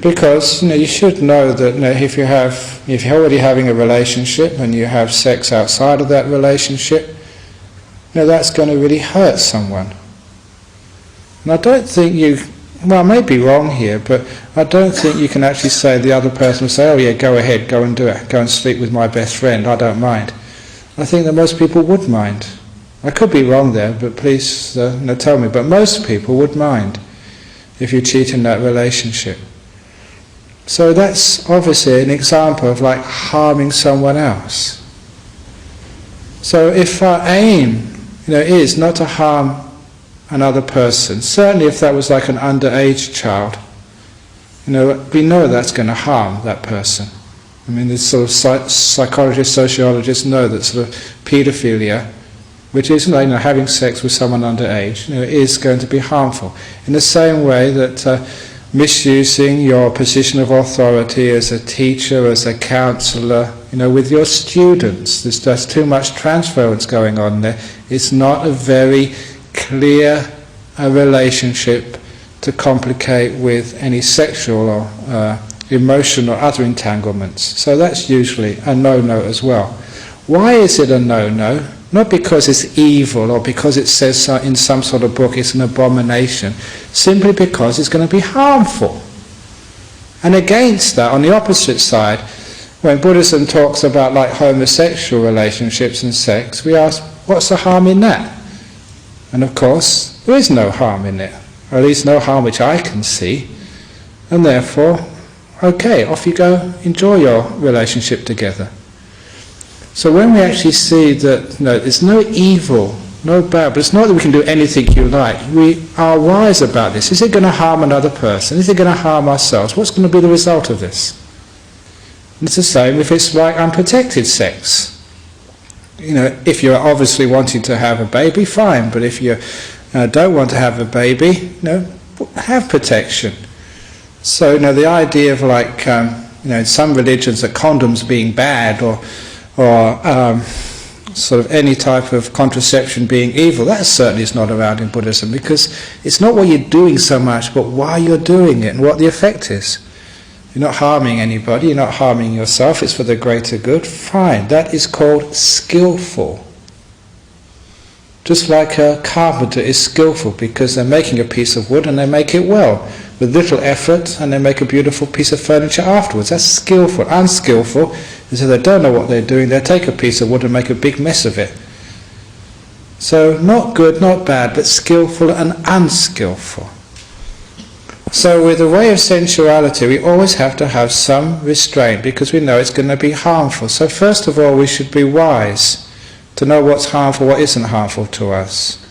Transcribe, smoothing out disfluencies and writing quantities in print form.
Because you should know that if you're already having a relationship and you have sex outside of that relationship, that's going to really hurt someone. And I don't think I may be wrong here, but I don't think you can actually say the other person will say, oh yeah, go ahead, go and do it, go and sleep with my best friend, I don't mind. I think that most people would mind. I could be wrong there, but please tell me. But most people would mind if you cheat in that relationship. So that's obviously an example of harming someone else. So if our aim is not to harm another person, certainly if that was like an underage child, we know that's going to harm that person. I mean, the sort of psychologists, sociologists know that sort of paedophilia, which is having sex with someone underage, is going to be harmful. In the same way that misusing your position of authority as a teacher, as a counsellor, with your students, there's too much transference going on there. It's not a very clear relationship to complicate with any sexual or emotional or other entanglements. So that's usually a no-no as well. Why is it a no-no? Not because it's evil or because it says in some sort of book it's an abomination, simply because it's going to be harmful. And against that, on the opposite side, when Buddhism talks about homosexual relationships and sex, we ask, what's the harm in that? And of course, there is no harm in it, or at least no harm which I can see, and therefore, okay, off you go, enjoy your relationship together. So when we actually see that there's no evil, no bad, but it's not that we can do anything you like. We are wise about this. Is it going to harm another person? Is it going to harm ourselves? What's going to be the result of this? And it's the same if it's unprotected sex. If you're obviously wanting to have a baby, fine. But if you don't want to have a baby, have protection. So the idea of in some religions that condoms being bad or sort of any type of contraception being evil, that certainly is not around in Buddhism, because it's not what you're doing so much, but why you're doing it and what the effect is. You're not harming anybody, you're not harming yourself, it's for the greater good, fine. That is called skillful. Just like a carpenter is skillful because they're making a piece of wood and they make it well, with little effort, and they make a beautiful piece of furniture afterwards. That's skillful. Unskillful is if they don't know what they're doing, they take a piece of wood and make a big mess of it. So not good, not bad, but skillful and unskillful. So with the way of sensuality, we always have to have some restraint because we know it's going to be harmful. So first of all, we should be wise to know what's harmful, what isn't harmful to us.